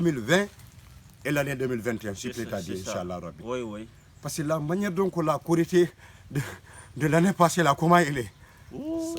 2020 et l'année 2021, si tu as dit, Inch'Allah Rabbi. Oui, oui. Parce que la manière dont on l'a corrigé de l'année passée, là, comment il est,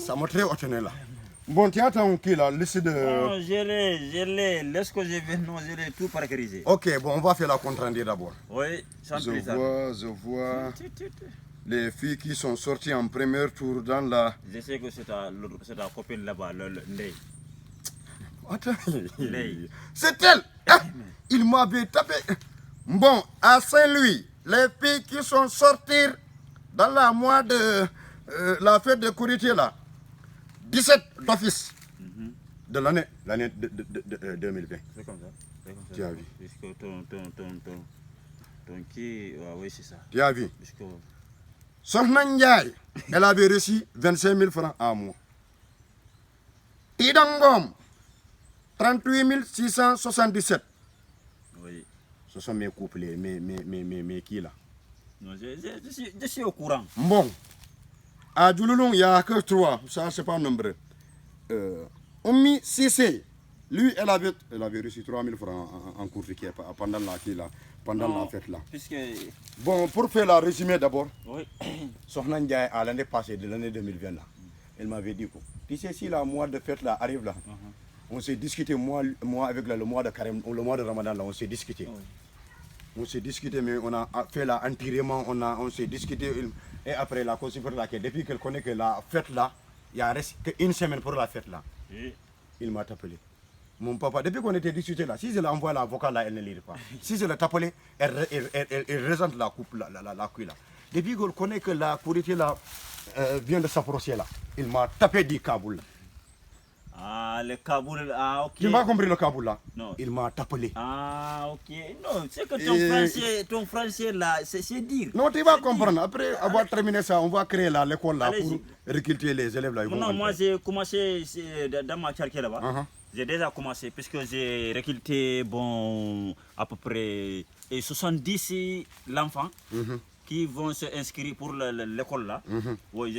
ça m'a très retenu là. Bon, tu as ton qui là, liste de... Non, je l'ai. Lorsque je vais, non, je l'ai tout parcourisé. Ok, bon, on va faire la compte rendu d'abord. Oui, sans plus Je vois les filles qui sont sorties en premier tour dans la... Je sais que c'est ta copine là-bas, Ndeye. Attends, c'est elle. Ah, il m'avait tapé. Bon, à Saint-Louis, les filles qui sont sorties dans la mois de la fête de Kouritier là, 17 d'office de l'année 2020. C'est comme ça. Tu as vu? Puisque ton qui, oui, c'est ça. Tu as vu? Puisque... Sohna Ndiaye, elle avait reçu 25 000 francs à mois. Tidangom, 38 677. Oui. Ce sont mes couplets, mes qui là? Non, je suis au courant. Bon. À Djouloulong, il n'y a que 3. Ça, c'est pas nombreux. Oumi Sissé, lui, elle avait reçu 3 000 francs en cours pendant la fête là. Puisque... Bon, pour faire la résumé d'abord, oui. Sohna Ndiaye, à l'année passée, de l'année 2020 là, elle m'avait dit que, tu sais, si le mois de fête là arrive là, on s'est discuté, moi avec le mois de carême, le mois de Ramadan là, on s'est discuté. Oui. On s'est discuté, mais on a fait l'entirement, on s'est discuté. Et après, la conséquence là, depuis qu'elle connaît que la fête là, il y a reste qu'une semaine pour la fête là. Oui. Il m'a appelé. Mon papa, depuis qu'on était discuté là, si je l'envoie l'avocat là, elle ne lit pas. Si je l'ai appelé, elle résente la coupe, la cuille là. Depuis qu'on connaît que la Kouritier là vient de s'approcher là, il m'a tapé du Kaboul. Ah, le Kaboul, ah, ok. Tu m'as compris le Kaboul là? Non. Il m'a appelé. Ah, ok. Non, c'est que ton français là, c'est dire. Non, tu vas comprendre. Après avoir terminé ça, on va créer l'école là pour recruter les élèves là. Non, moi j'ai commencé dans ma carrière là-bas. J'ai déjà commencé puisque j'ai recruté bon, à peu près 70 enfants qui vont se inscrire pour l'école là. Oui,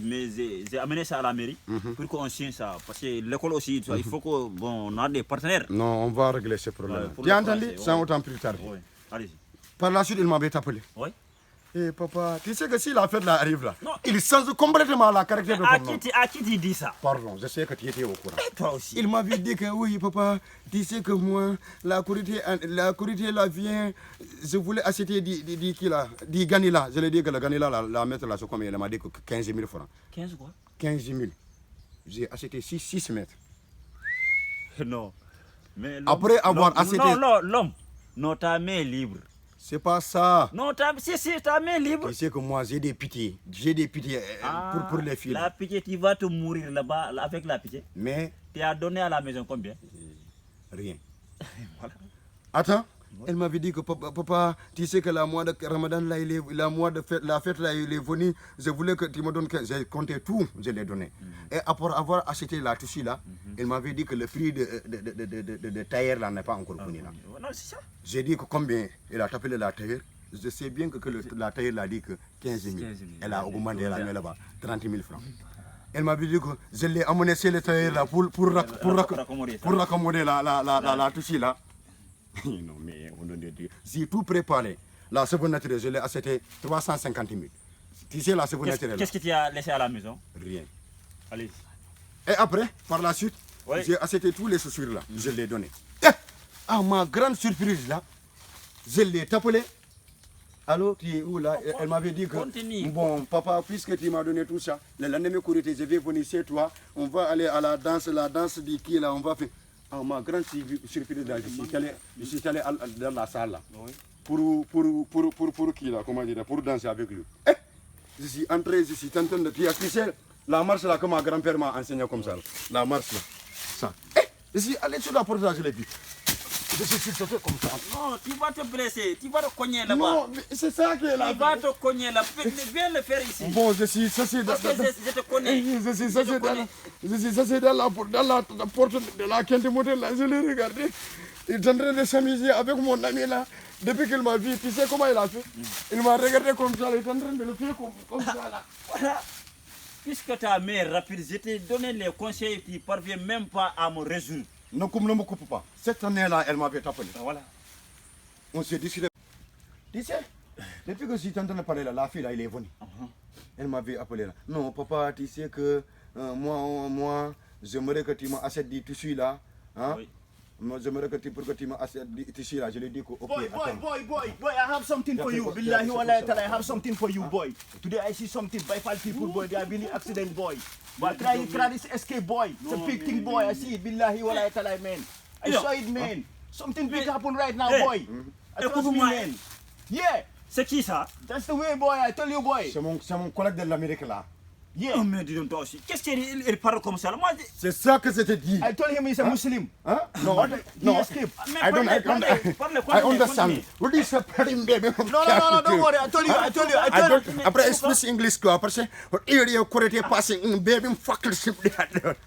mais j'ai amené ça à la mairie pour qu'on signe ça. Parce que l'école aussi, il faut qu'on a des partenaires. Non, on va régler ces problèmes. Tu as entendu? Sans autant plus tard. Oui, allez-y. Par la suite, il m'avait appelé. Oui. Et papa, tu sais que si la fête là arrive là, non, il change complètement la caractère de ton nom. À qui tu dis ça? Pardon, je sais que tu étais au courant. Et toi aussi. Il m'avait dit que oui, papa, tu sais que moi, la Kouritier là vient, je voulais acheter du Gani là. Je lui ai dit que le Gani là, la mettre là, c'est combien? Elle m'a dit que 15 000 francs. 15 quoi? 15 000. J'ai acheté 6 mètres. Non. Mais après avoir acheté... Non, l'homme, non, ta main est libre. C'est pas ça. Non, c'est ta main libre. Tu sais que moi, j'ai des pitiés. J'ai des pitiés pour les filles. La pitié, tu vas te mourir là-bas avec la pitié. Mais... Tu as donné à la maison combien? Rien. Voilà. Attends. Elle m'avait dit que papa, tu sais que la mois de Ramadan là, la fête là, il est venu. Je voulais que tu me donnes, j'ai compté tout, je l'ai donné. Et après avoir acheté la tissu là, elle m'avait dit que le prix de tailleur là n'est pas encore connu là. Non, c'est ça. J'ai dit que combien il a tapé la tailleur. Je sais bien que la tailleur a dit que 15 000. Elle a augmenté la là-bas, 30 000 francs. Elle m'avait dit que je l'ai amené chez le tailleur là pour raccommoder la tissu là. Non, mais j'ai tout préparé. La seconde naturelle, je l'ai acheté 350 000. Tu sais la seconde naturelle. Qu'est-ce que tu as laissé à la maison? Rien. Allez. Et après, par la suite, j'ai acheté tous les chaussures là. Je les ai donnés. Et à ma grande surprise là, je l'ai appelé. Allô, tu es où là? Elle m'avait dit que, bon, papa, puisque tu m'as donné tout ça, le lendemain Kouritier, je vais venir chez toi. On va aller à la danse du qui là, on va faire. À ma grande surprise là, je suis allé dans la salle là. Pour qui là, comment dire, pour danser avec lui. Eh, je suis entré, je suis tenté de dire, tu sais, la marche là que ma grand-père m'a enseigné comme ça. La marche là. Ça. Eh, je suis allé sur la porte là, je l'ai vu. Je suis sauté comme ça. Non, tu vas te blesser, tu vas te cogner là-bas. Non, mais c'est ça qui est là. Tu vas te cogner là. Viens le faire ici. Bon, je suis censé je te connais. Je suis censé dans la porte de la quinte modèle là. Je l'ai regardé. Il est en train de s'amuser avec mon ami là. Depuis qu'il m'a vu, tu sais comment il a fait? Il m'a regardé comme ça. Il est en train de le faire comme ça là. Voilà. Puisque ta mère rapide, je t'ai donné les conseils, tu ne parviens même pas à me résoudre. ne me coupe pas. Cette année-là, elle m'avait appelé. Voilà. On s'est discuté. Tu sais, depuis que je suis en train de parler là, la fille là, elle est venue. Elle m'avait appelé là. Non, papa, tu sais que moi, j'aimerais que tu m'achètes du tissu là. Hein? Oui. Moi, j'aimerais que tu m'achètes du tissu là. Je lui ai dit que, ok, Boy, attends. I have something for you. Billahi wallahi ta'ala, I have something for you, boy. Today I see something by five people, boy. They are really accident, boy. But try this escape, boy. It's a big thing, boy. I see it, billahi wallahi ta'ala, man. I saw it, man. Something big happen right now, boy. Trust me, man. Yeah, C'est qui ça? that's the way, boy. I tell you, boy. C'est mon collègue de l'Amérique là. Yeah. Oh, mais dis donc toi aussi. Qu'est-ce qu'il parle comme ça là? Moi, C'est ça que je te dis. I told him he's a Muslim. Huh? No, He escaped. I understand. What is happening, baby? No, don't worry. I told you. Après, explique English quoi. Parce que il y a correcté passing baby fuck ship.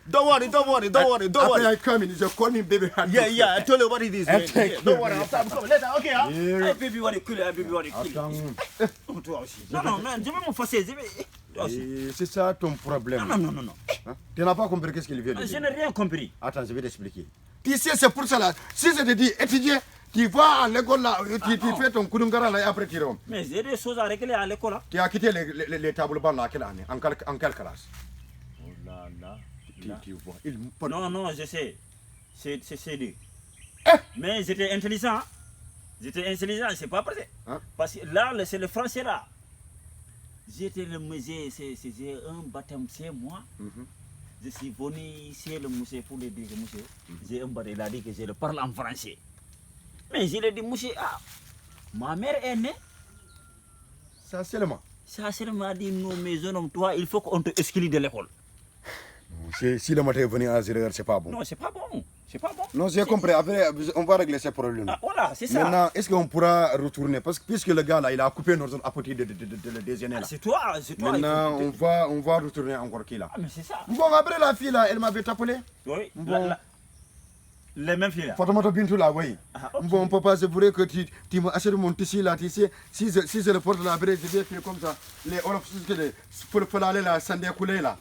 Don't worry. Après, I come in, you call me baby. Yeah. I told you what it is, man. Yeah, don't worry. After I'm coming later. Okay, huh? Hey, baby, what a cool, baby, what a cool. Attends. Toi aussi. Non, man, je vais m'effacer. Toi aussi. C'est ça ton problème. Non. Hein? Tu n'as pas compris qu'est-ce qu'il vient de Je dire. n'ai rien compris. Attends, je vais t'expliquer. Tu sais, c'est pour ça là. Si je te dis étudier, tu vas à l'école là, tu fais ton kudungara là et après tu rentres. Mais j'ai des choses à régler à l'école là. Tu as quitté les tables bancs là à quelle année? En quelle classe? Oh là là. Tu vois. Il Non, je sais. C'est lui. Eh! Mais j'étais intelligent. C'est pas vrai. Hein? Parce que là, c'est le français là. J'étais le musée, c'est un baptême, c'est moi. Je suis venu ici le musée pour le dire, monsieur. J'ai un baptême, il a dit que je le parle en français. Mais je lui ai dit, monsieur, ma mère est née. Ça seulement. Ça seulement dit, non, mais jeune homme, toi, il faut qu'on te exclue de l'école. Si le matin est venu à 0h, c'est pas bon. Non, c'est pas bon. Non, j'ai compris. Après, on va régler ces problèmes. Voilà, c'est ça. Maintenant, est-ce qu'on pourra retourner? Parce que puisque le gars là, il a coupé notre zone à partir de déjeuner là. C'est toi. Maintenant, on va retourner encore qui là. Mais c'est ça. Bon, après la fille là, elle m'avait appelé. Oui, Bon. les mêmes filles là. Fatoumata Bintou là, oui. Okay. Bon, papa, c'est vrai que tu m'achètes mon tissu là, tu sais. Si je le porte là, après, je vais faire comme ça. Les Olaf, pour aller là, sans découler là.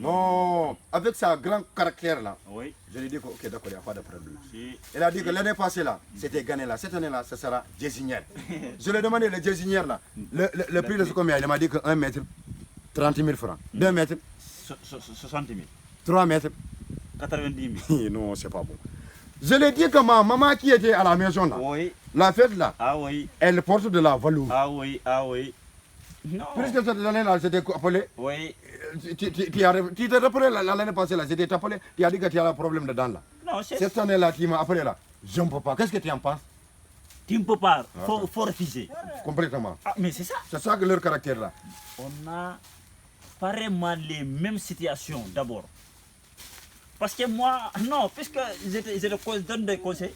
Non, avec sa grand caractère là. Oui. Je lui ai dit que, ok, d'accord, il n'y a pas de problème. Si. Elle a dit que l'année passée là, c'était gagné là. Cette année là, ça sera jésinière. Je lui ai demandé le jésinière là. Le prix de ce combien? Il m'a dit que 1 mètre, 30 000 francs. 2 mètres, 60 000. 3 mètres. 90 000. Non, c'est pas bon. Je lui ai dit que ma maman qui était à la maison là, Oui. la fête là, Ah oui. elle porte de la velours. Ah oui. Non. Puisque cette année là, j'étais appelé. Oui. Tu te rappelles l'année passée là, j'étais appelé, tu as dit que tu as un problème dedans là. Non, c'est Cette année là, tu m'as appelé là. Je ne peux pas. Qu'est-ce que tu en penses? Tu ne peux pas. Faut refuser. Complètement. Ah, mais c'est ça. C'est ça que leur caractère là. On a pareillement les mêmes situations d'abord. Parce que moi, non, puisque je donne des conseils,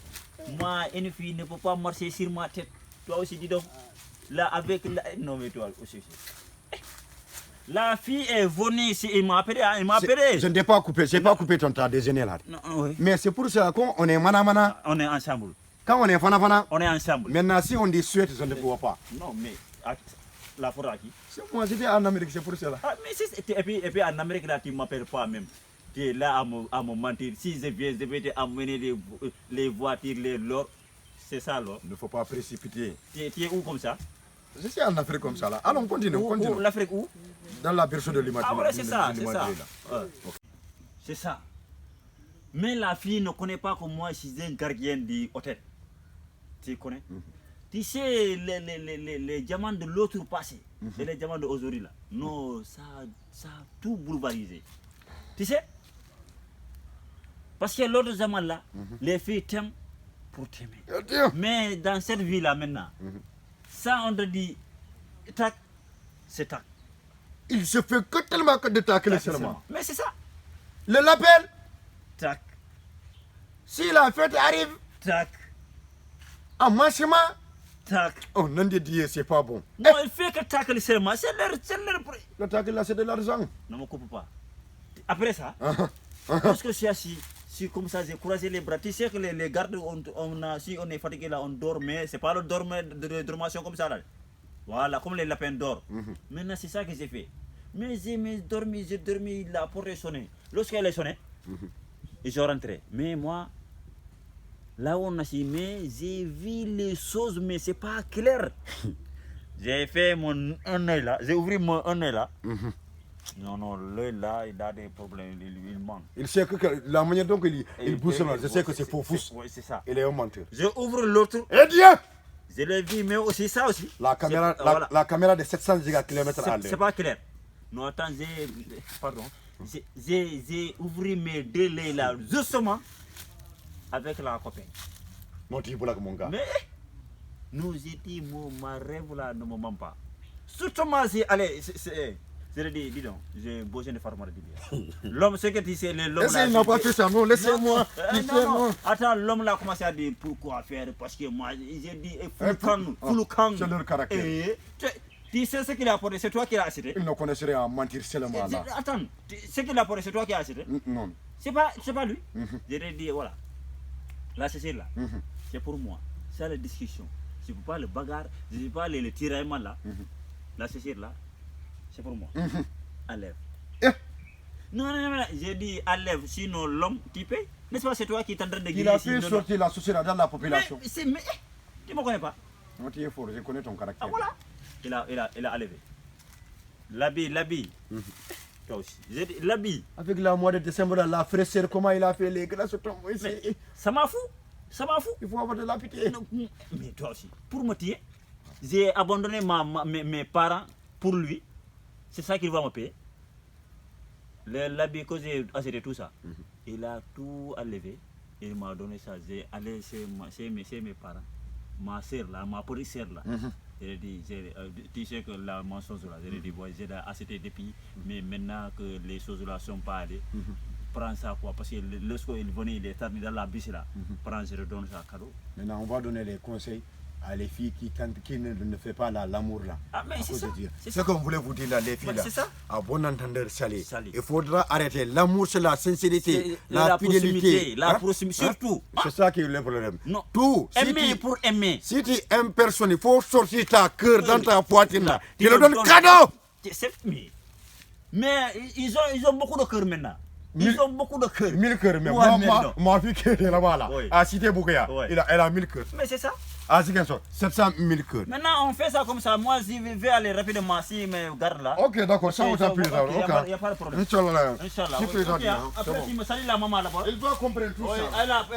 moi, une fille ne peut pas marcher sur ma tête. Toi aussi, dis donc. Là, avec la... Non, mais toi aussi. La fille est venue ici, il m'a appelé. Je ne t'ai pas coupé, je n'ai pas coupé ton temps déjeuner là. Non, oui. Mais c'est pour ça qu'on est mana. On est ensemble. Quand on est fana, On est ensemble. maintenant si on dit souhaite, je ne vois pas. Non, mais la faute à qui? Moi j'étais en Amérique, c'est pour cela. Ah, mais et puis en Amérique, là, tu ne m'appelles pas même. Tu es là à me mentir. Si je viens, je vais t'amener les voitures, les lots. C'est ça, là. Il ne faut pas précipiter. Tu es où comme ça? Je suis en Afrique comme ça là. Allons, continue. Où, l'Afrique où? Dans la berceau de l'Imagerie. Ah, voilà, c'est ça. C'est ça. Mais la fille ne connaît pas que moi, je suis un gardien du hôtel. Tu connais? Tu sais, les diamants de l'autre passé et les diamants d'aujourd'hui là. Non, ça a tout bouleversé. Tu sais? Parce que l'autre diamant là, les filles t'aiment pour t'aimer. Mais dans cette vie là maintenant, ça on te dit, tac, c'est tac. Il se fait que tellement que de tacler seulement. Mais c'est ça. Le label, Tac, si la fête arrive, tac, en manchement, tac. oh non de Dieu, c'est pas bon. Non, il fait que tac seulement. C'est leur... Le tacle là, c'est de l'argent. Ne me coupe pas. Après ça, parce que c'est assis, si comme ça, j'ai croisé les bras. Tu sais que les gardes, si on est fatigué là, on dort, mais c'est pas le de dormation comme ça là. Voilà, comme les lapins dorment. Maintenant, c'est ça que j'ai fait. Mais j'ai dormi, la porte est sonnée. Lorsqu'elle est sonnée, et je rentrais. Mais moi, là où on a dit, mais j'ai vu les choses, mais c'est pas clair. J'ai fait un œil là, j'ai ouvert un œil là. Non, l'œil là, il a des problèmes, il manque. Il sait que la manière dont il bouge, je sais que c'est faux fous. Oui, c'est ça. Il est un menteur. Je ouvre l'autre. Eh Dieu! Je l'ai vu, mais aussi ça aussi. La caméra, Voilà. la caméra de 700 km à C'est l'heure. pas clair. Non, attends, pardon. J'ai ouvert mes deux laits là, justement, avec la copaine. Non, tu es pour là, mon gars. Mais, nous étions, ma rêve là ne me ment pas. Surtout, moi, allez, je le dis donc, j'ai besoin de faire ma vie. L'homme, c'est que tu sais, l'homme là. Laissez, n'a pas fait ça, non, laissez-moi. Non. Attends, l'homme là a commencé à dire pourquoi faire, parce que moi, j'ai dit, Fouloukan. C'est leur caractère. Tu sais ce qu'il a apporté, c'est toi qui l'as acheté. Il ne connaissait rien à mentir seulement là. Attends, ce qu'il a apporté, c'est toi qui l'as acheté. Non. C'est pas lui. Je lui ai dit, voilà, là, c'est là. C'est pour moi. C'est la discussion. Je ne peux pas le bagarre, je ne peux pas le tiraillement là. Là, c'est là. C'est pour moi. Enlève. Non, j'ai dit enlève, sinon l'homme, tu payes. N'est-ce pas, c'est toi qui es en train de guider. Il a fait sortir la société dans la population. Mais, tu ne me connais pas. Non, tu es fort, je connais ton caractère. Ah voilà. Il a enlevé. L'habit. Toi aussi. J'ai dit l'habit. Avec la mois de décembre, la fraîcheur, comment il a fait les glaces tombent ici. Ça m'a fou. Il faut avoir de la pitié. Mais toi aussi. Pour me tuer, j'ai abandonné mes parents pour lui. C'est ça qu'il va me payer. L'habit que j'ai acheté tout ça, il a tout enlevé. Il m'a donné ça. J'ai allé chez mes parents. Ma soeur là, ma petite soeur là. J'ai dit, tu sais que la mensonge là, j'ai dit, j'ai acheté depuis, mais maintenant que les choses là sont pas allées, prends ça quoi, parce que lorsqu'il venait, il est tardi dans la bus là, prends, je redonne ça cadeau. Maintenant, on va donner les conseils à les filles qui ne font pas l'amour là. Ah, mais c'est ça. Ce qu'on voulait vous dire là, les filles là, à bon entendeur salé. Salé. Il faudra arrêter. L'amour, c'est la sincérité, la fidélité. La proximité, surtout. C'est ça qui est le problème. Non. Tout. Aimer pour aimer. Si tu aimes personne, il faut sortir ta cœur dans ta poitrine là. Tu le donnes cadeau. Mais ils ont beaucoup de cœur maintenant. Ils ont beaucoup de cœur. 1000 cœurs même. Ma fille qui était là-bas là, à Cité Boukéa, elle a 1000 cœurs. Mais c'est ça. Ah, c'est comme ça. 700 000 cœurs. Maintenant, on fait ça comme ça. Moi, si je vais aller rapidement, si me garde là. Ok, d'accord, ça on t'appuie là. Il n'y a pas de problème. Inch'Allah. Inch'Allah. Après, Après, tu me salues la maman là-bas. Elle doit comprendre tout ça.